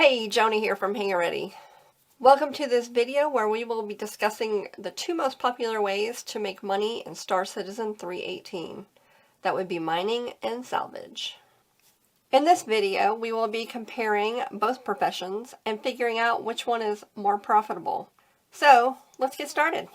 Hey, Joni here from Hang Ready. Welcome to this video where we will be discussing the two most popular ways to make money in Star Citizen 3.18. That would be mining and salvage. In this video, we will be comparing both professions and figuring out which one is more profitable. So, let's get started.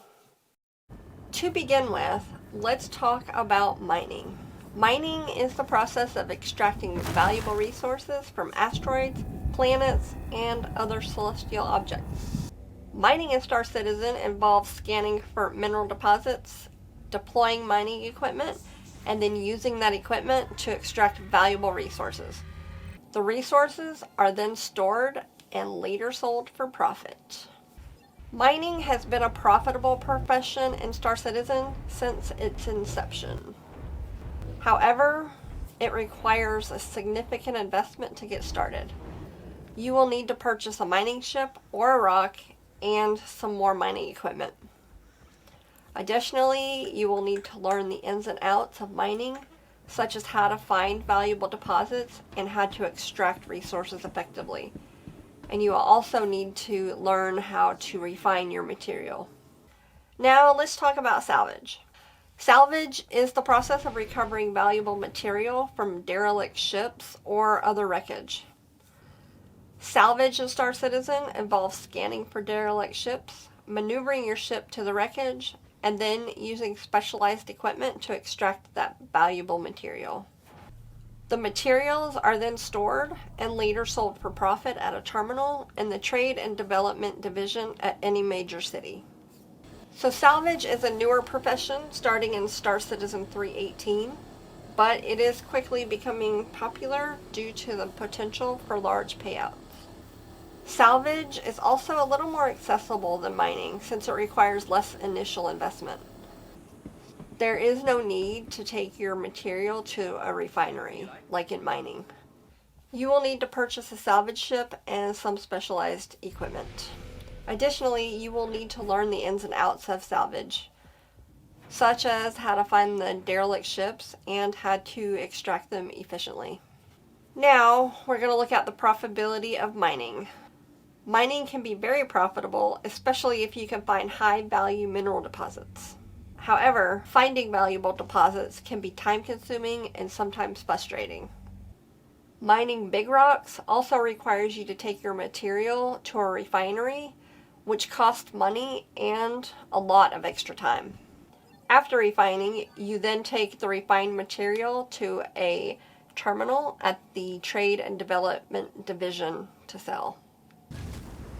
To begin with, let's talk about mining. Mining is the process of extracting valuable resources from asteroids, planets, and other celestial objects. Mining in Star Citizen involves scanning for mineral deposits, deploying mining equipment, and then using that equipment to extract valuable resources. The resources are then stored and later sold for profit. Mining has been a profitable profession in Star Citizen since its inception. However, it requires a significant investment to get started. You will need to purchase a mining ship or a rock and some more mining equipment. Additionally, you will need to learn the ins and outs of mining, such as how to find valuable deposits and how to extract resources effectively. And you will also need to learn how to refine your material. Now let's talk about salvage. Salvage is the process of recovering valuable material from derelict ships or other wreckage. Salvage in Star Citizen involves scanning for derelict ships, maneuvering your ship to the wreckage, and then using specialized equipment to extract that valuable material. The materials are then stored and later sold for profit at a terminal in the Trade and Development Division at any major city. So salvage is a newer profession starting in Star Citizen 3.18, but it is quickly becoming popular due to the potential for large payouts. Salvage is also a little more accessible than mining since it requires less initial investment. There is no need to take your material to a refinery, like in mining. You will need to purchase a salvage ship and some specialized equipment. Additionally, you will need to learn the ins and outs of salvage, such as how to find the derelict ships and how to extract them efficiently. Now, we're going to look at the profitability of mining. Mining can be very profitable, especially if you can find high-value mineral deposits. However, finding valuable deposits can be time-consuming and sometimes frustrating. Mining big rocks also requires you to take your material to a refinery, which costs money and a lot of extra time. After refining, you then take the refined material to a terminal at the Trade and Development Division to sell.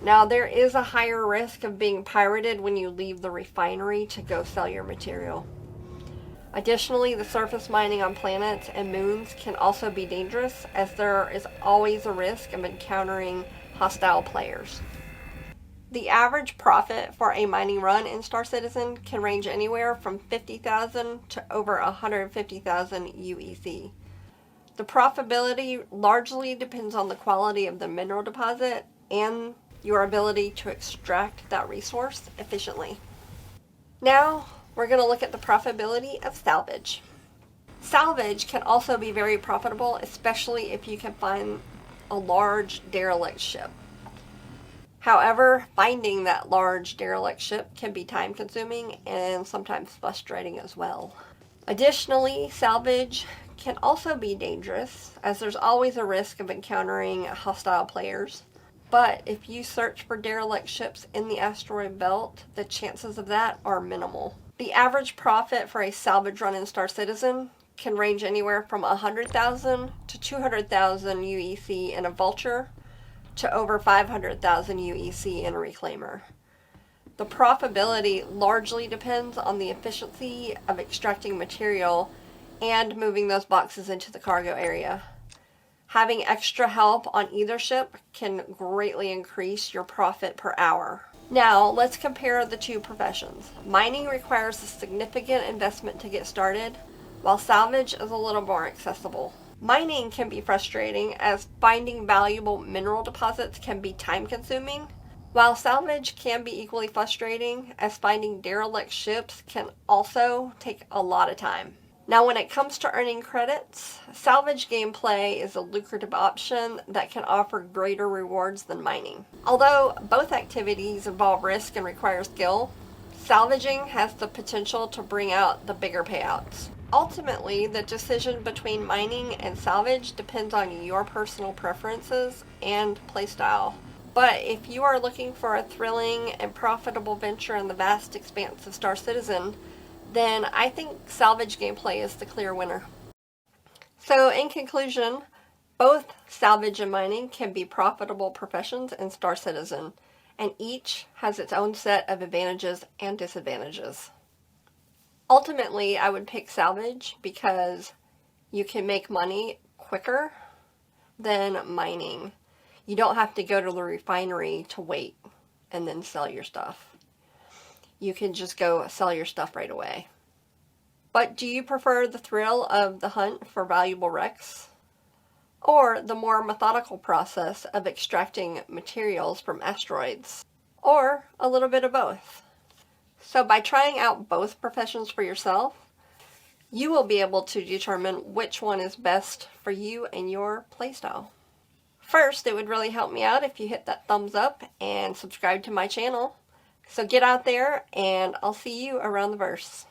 Now, there is a higher risk of being pirated when you leave the refinery to go sell your material. Additionally, the surface mining on planets and moons can also be dangerous, as there is always a risk of encountering hostile players. The average profit for a mining run in Star Citizen can range anywhere from 50,000 to over 150,000 UEC. The profitability largely depends on the quality of the mineral deposit and your ability to extract that resource efficiently. Now, we're going to look at the profitability of salvage. Salvage can also be very profitable, especially if you can find a large derelict ship. However, finding that large derelict ship can be time-consuming and sometimes frustrating as well. Additionally, salvage can also be dangerous, as there's always a risk of encountering hostile players. But if you search for derelict ships in the asteroid belt, the chances of that are minimal. The average profit for a salvage run in Star Citizen can range anywhere from 100,000 to 200,000 UEC in a vulture, to over 500,000 UEC in a reclaimer. The profitability largely depends on the efficiency of extracting material and moving those boxes into the cargo area. Having extra help on either ship can greatly increase your profit per hour. Now, let's compare the two professions. Mining requires a significant investment to get started, while salvage is a little more accessible. Mining can be frustrating, as finding valuable mineral deposits can be time-consuming, while salvage can be equally frustrating, as finding derelict ships can also take a lot of time. Now, when it comes to earning credits, salvage gameplay is a lucrative option that can offer greater rewards than mining. Although both activities involve risk and require skill, salvaging has the potential to bring out the bigger payouts. Ultimately, the decision between mining and salvage depends on your personal preferences and playstyle. But if you are looking for a thrilling and profitable venture in the vast expanse of Star Citizen, then I think salvage gameplay is the clear winner. So in conclusion, both salvage and mining can be profitable professions in Star Citizen, and each has its own set of advantages and disadvantages. Ultimately, I would pick salvage because you can make money quicker than mining. You don't have to go to the refinery to wait and then sell your stuff. You can just go sell your stuff right away. But do you prefer the thrill of the hunt for valuable wrecks? Or the more methodical process of extracting materials from asteroids? Or a little bit of both? So by trying out both professions for yourself, you will be able to determine which one is best for you and your playstyle. First, it would really help me out if you hit that thumbs up and subscribe to my channel. So get out there, and I'll see you around the verse.